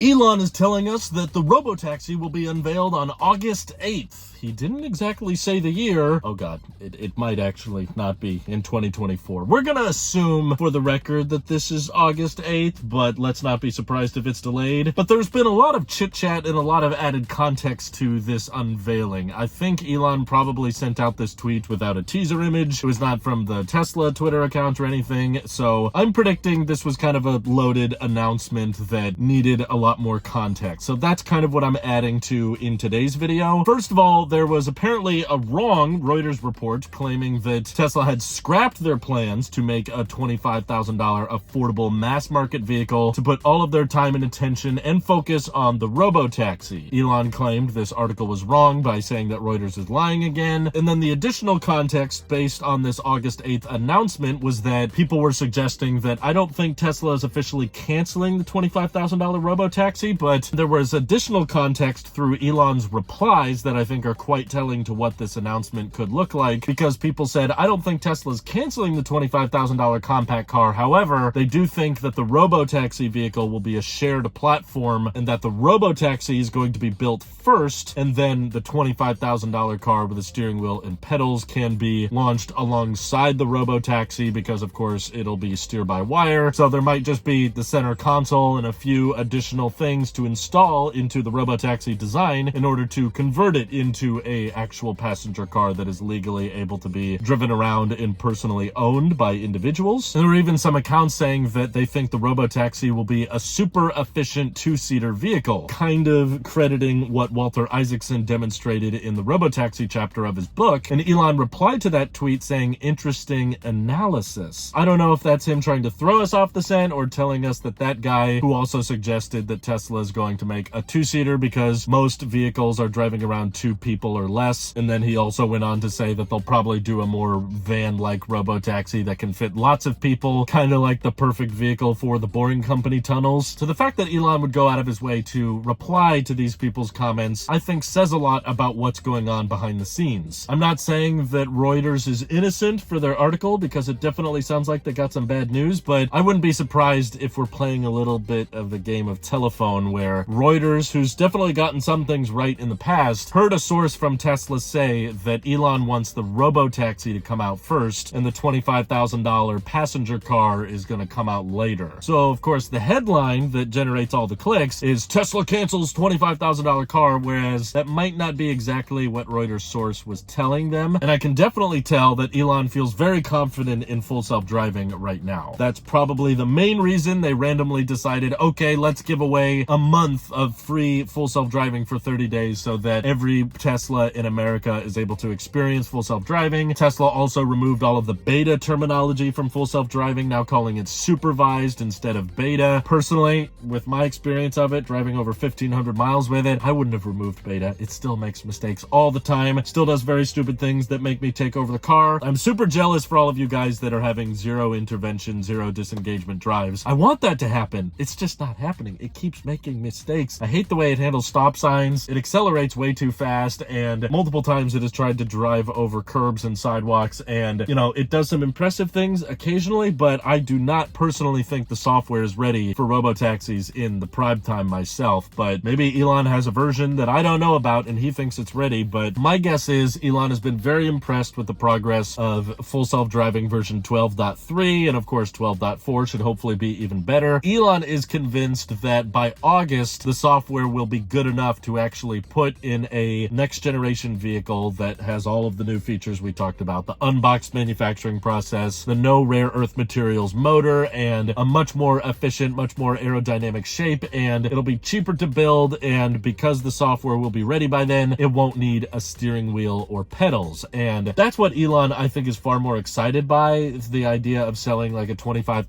Elon is telling us that the RoboTaxi will be unveiled on August 8th. He didn't exactly say the year. Oh god, it might actually not be in 2024. We're gonna assume for the record that this is August 8th, but let's not be surprised if it's delayed. But there's been a lot of chit-chat and a lot of added context to this unveiling. I think Elon probably sent out this tweet without a teaser image. It was not from the Tesla Twitter account or anything, so I'm predicting this was kind of a loaded announcement that needed a lot more context. So that's kind of what I'm adding to in today's video. First of all, there was apparently a wrong Reuters report claiming that Tesla had scrapped their plans to make a $25,000 affordable mass market vehicle to put all of their time and attention and focus on the RoboTaxi. Elon claimed this article was wrong by saying that Reuters is lying again. And then the additional context based on this August 8th announcement was that people were suggesting that I don't think Tesla is officially canceling the $25,000 RoboTaxi, but there was additional context through Elon's replies that I think are quite telling to what this announcement could look like, because people said, I don't think Tesla's canceling the $25,000 compact car. However, they do think that the RoboTaxi vehicle will be a shared platform and that the RoboTaxi is going to be built first, and then the $25,000 car with a steering wheel and pedals can be launched alongside the RoboTaxi, because of course it'll be steer-by-wire. So there might just be the center console and a few additional things to install into the RoboTaxi design in order to convert it into a actual passenger car that is legally able to be driven around and personally owned by individuals. And there were even some accounts saying that they think the RoboTaxi will be a super efficient two-seater vehicle, kind of crediting what Walter Isaacson demonstrated in the RoboTaxi chapter of his book. And Elon replied to that tweet saying, interesting analysis. I don't know if that's him trying to throw us off the scent or telling us that that guy who also suggested that Tesla is going to make a two-seater because most vehicles are driving around two people or less. And then he also went on to say that they'll probably do a more van-like RoboTaxi that can fit lots of people, kind of like the perfect vehicle for the Boring Company tunnels. So the fact that Elon would go out of his way to reply to these people's comments, I think says a lot about what's going on behind the scenes. I'm not saying that Reuters is innocent for their article, because it definitely sounds like they got some bad news, but I wouldn't be surprised if we're playing a little bit of the game of telephone where Reuters, who's definitely gotten some things right in the past, heard a source from Tesla say that Elon wants the RoboTaxi to come out first and the $25,000 passenger car is going to come out later. So of course the headline that generates all the clicks is Tesla cancels $25,000 car, whereas that might not be exactly what Reuters source was telling them. And I can definitely tell that Elon feels very confident in full self-driving right now. That's probably the main reason they randomly decided, okay, let's give away a month of free full self-driving for 30 days so that every Tesla in America is able to experience full self-driving. Tesla also removed all of the beta terminology from full self-driving, now calling it supervised instead of beta. Personally, with my experience of it, driving over 1,500 miles with it, I wouldn't have removed beta. It still makes mistakes all the time. It still does very stupid things that make me take over the car. I'm super jealous for all of you guys that are having zero intervention, zero disengagement drives. I want that to happen. It's just not happening. It keeps making mistakes. I hate the way it handles stop signs. It accelerates way too fast, and multiple times it has tried to drive over curbs and sidewalks, and you know, it does some impressive things occasionally, but I do not personally think the software is ready for RoboTaxis in the prime time myself. But maybe Elon has a version that I don't know about and he thinks it's ready, but my guess is Elon has been very impressed with the progress of full self-driving version 12.3, and of course 12.4 should hopefully be even better. Elon is convinced that by August the software will be good enough to actually put in a next generation vehicle that has all of the new features we talked about, the unboxed manufacturing process, the no rare earth materials motor, and a much more efficient, much more aerodynamic shape, and it'll be cheaper to build, and because the software will be ready by then, it won't need a steering wheel or pedals. And that's what Elon, I think, is far more excited by. It's the idea of selling like a $25,000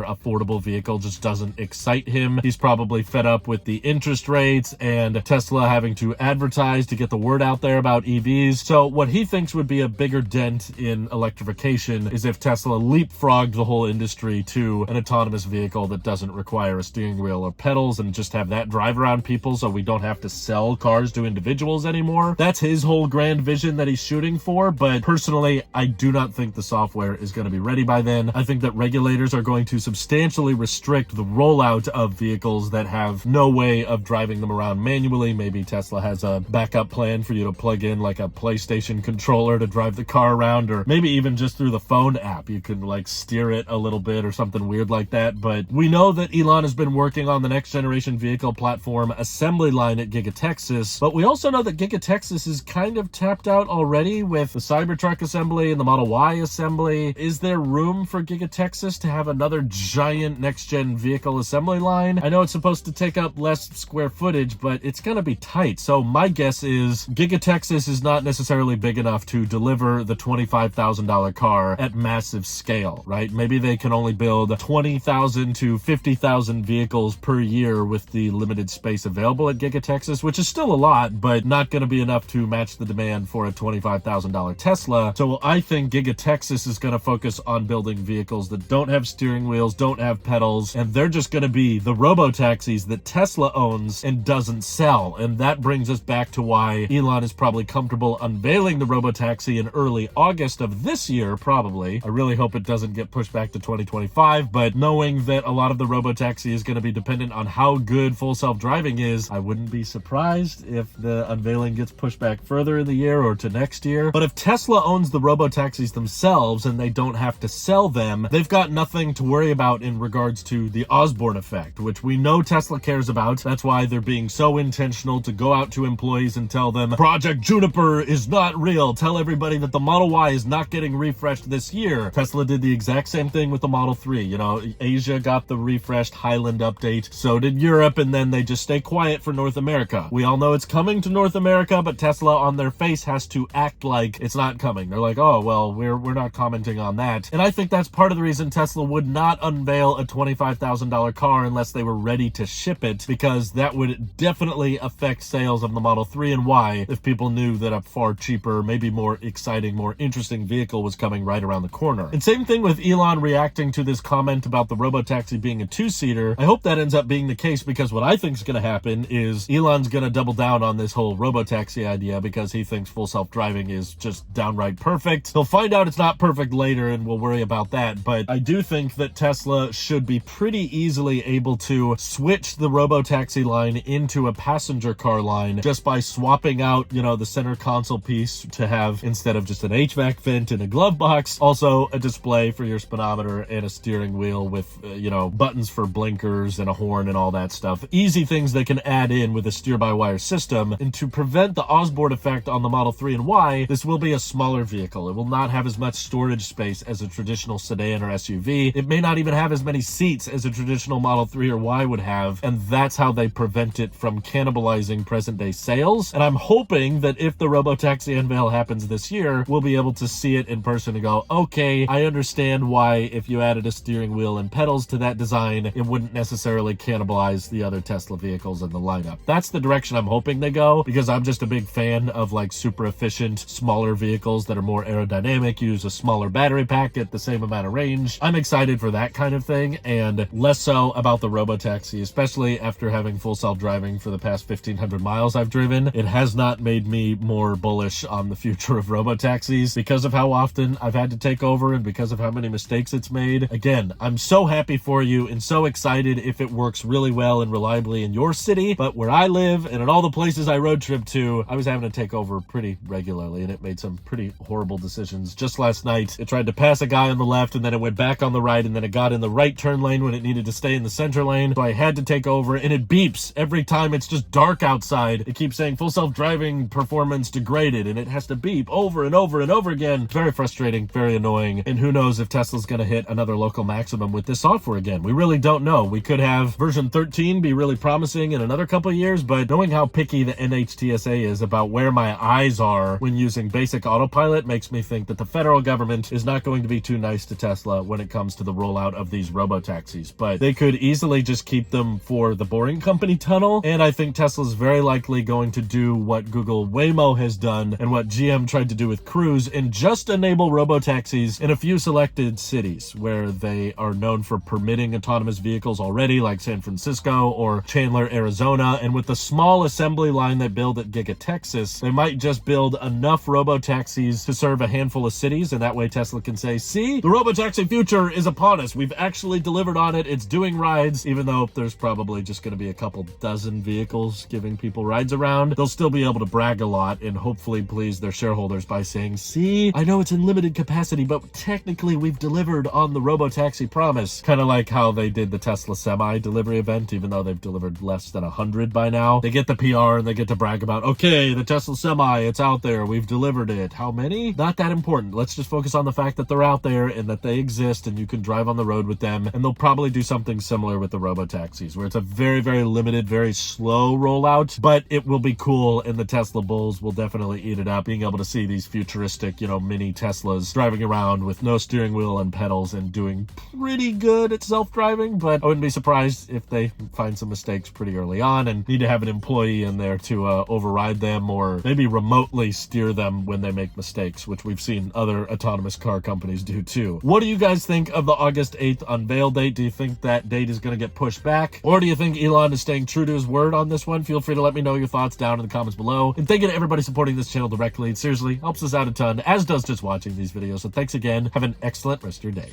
affordable vehicle just doesn't excite him. He's probably fed up with the interest rates and Tesla having to advertise to get the word out there about EVs. So what he thinks would be a bigger dent in electrification is if Tesla leapfrogged the whole industry to an autonomous vehicle that doesn't require a steering wheel or pedals and just have that drive around people so we don't have to sell cars to individuals anymore. That's his whole grand vision that he's shooting for, but personally, I do not think the software is going to be ready by then. I think that regulators are going to substantially restrict the rollout of vehicles vehicles that have no way of driving them around manually. Maybe Tesla has a backup plan for you to plug in like a PlayStation controller to drive the car around, or maybe even just through the phone app you could like steer it a little bit or something weird like that. But we know that Elon has been working on the next generation vehicle platform assembly line at Giga Texas, but we also know that Giga Texas is kind of tapped out already with the Cybertruck assembly and the Model Y assembly. Is there room for Giga Texas to have another giant next-gen vehicle assembly line? I know it's supposed to take up less square footage, but it's gonna be tight. So my guess is Giga Texas is not necessarily big enough to deliver the $25,000 car at massive scale, right? Maybe they can only build 20,000 to 50,000 vehicles per year with the limited space available at Giga Texas, which is still a lot, but not going to be enough to match the demand for a $25,000 Tesla. So I think Giga Texas is going to focus on building vehicles that don't have steering wheels, don't have pedals, and they're just going to be the robo-taxis that Tesla owns and doesn't sell. And that brings us back to why Elon is probably comfortable unveiling the robo-taxi in early August of this year, probably. I really hope it doesn't get pushed back to 2025, but knowing that a lot of the robo-taxi is going to be dependent on how good full self-driving is, I wouldn't be surprised if the unveiling gets pushed back further in the year or to next year. But if Tesla owns the robo-taxis themselves and they don't have to sell them, they've got nothing to worry about in regards to the Osborne effect, which we know Tesla cares about. That's why they're being so intentional to go out to employees and tell them Project Juniper is not real. Tell everybody that the Model Y is not getting refreshed this year. Tesla did the exact same thing with the Model 3. You know, Asia got the refreshed Highland update, so did Europe, and then they just stay quiet for North America. We all know it's coming to North America, but Tesla on their face has to act like it's not coming. They're like, oh, well, we're not commenting on that. And I think that's part of the reason Tesla would not unveil a $25,000 car unless they were ready to ship it, because that would definitely affect sales of the Model 3 and Y if people knew that a far cheaper, maybe more exciting, more interesting vehicle was coming right around the corner. And same thing with Elon reacting to this comment about the robo-taxi being a two-seater. I hope that ends up being the case, because what I think is going to happen is Elon's going to double down on this whole robo-taxi idea because he thinks full self-driving is just downright perfect. He'll find out it's not perfect later and we'll worry about that, but I do think that Tesla should be pretty easily able to switch the robo-taxi line into a passenger car line just by swapping out, you know, the center console piece to have, instead of just an HVAC vent in a glove box, also a display for your speedometer and a steering wheel with, you know, buttons for blinkers and a horn and all that stuff. Easy things they can add in with a steer-by-wire system. And to prevent the Osborne effect on the Model 3 and Y, this will be a smaller vehicle. It will not have as much storage space as a traditional sedan or SUV. It may not even have as many seats as a traditional Model 3 or Y would have, and that's how they prevent it from cannibalizing present-day sales. And I'm hoping that if the robo-taxi unveil happens this year, we'll be able to see it in person and go, okay, I understand why if you added a steering wheel and pedals to that design, it wouldn't necessarily cannibalize the other Tesla vehicles in the lineup. That's the direction I'm hoping they go, because I'm just a big fan of like super efficient, smaller vehicles that are more aerodynamic, use a smaller battery pack at the same amount of range. I'm excited for that kind of thing, and less so about the robo-taxi, especially after having full self-driving for the past 1,500 miles I've driven. It has not made me more bullish on the future of robo-taxis because of how often I've had to take over and because of how many mistakes it's made. Again, I'm so happy for you and so excited if it works really well and reliably in your city, but where I live and at all the places I road trip to, I was having to take over pretty regularly, and it made some pretty horrible decisions. Just last night, it tried to pass a guy on the left, and then it went back on the right, and then it got in the right turn lane when it needed to stay in the center lane, so I had to take over, and it beeps every time it's just dark outside. It keeps saying full self-driving performance degraded, and it has to beep over and over and over again. Very frustrating, very annoying, and who knows if Tesla's going to hit another local maximum with this software again. We really don't know. We could have version 13 be really promising in another couple of years, but knowing how picky the NHTSA is about where my eyes are when using basic autopilot makes me think that the federal government is not going to be too nice to Tesla when it comes to the rollout of these robo-taxis, but they could easily just keep them for the Boring Company tunnel, and I think Tesla's very likely going to do what Google Waymo has done and what GM tried to do with Cruise, and just enable robo-taxis in a few selected cities where they are known for permitting autonomous vehicles already, like San Francisco or Chandler, Arizona. And with the small assembly line they build at Giga Texas, they might just build enough robo-taxis to serve a handful of cities, and that way Tesla can say, see, the robo-taxi future is upon us. We've actually delivered on it. It's doing rides, even though there's probably just going to be a couple dozen vehicles giving people rides around, they'll still be able to brag a lot and hopefully please their shareholders by saying, see, I know it's in limited capacity, but technically we've delivered on the RoboTaxi promise. Kind of like how they did the Tesla Semi delivery event, even though they've delivered less than 100 by now. They get the PR and they get to brag about, okay, the Tesla Semi, it's out there, we've delivered it. How many? Not that important. Let's just focus on the fact that they're out there and that they exist and you can drive on the road with them. And they'll probably do something similar with the RoboTaxis, where it's a very, very limited, very slow rollout, but it will be cool, and the Tesla bulls will definitely eat it up, being able to see these futuristic, mini Teslas driving around with no steering wheel and pedals and doing pretty good at self-driving. But I wouldn't be surprised if they find some mistakes pretty early on and need to have an employee in there to override them or maybe remotely steer them when they make mistakes, which we've seen other autonomous car companies do too. What do you guys think of the August 8th unveil date? Do you think that date is going to get pushed back? Or do you think Elon is staying true to his word on this one? Feel free to let me know your thoughts down in the comments below. And thank you to everybody supporting this channel directly. It seriously helps us out a ton, as does just watching these videos. So thanks again. Have an excellent rest of your day.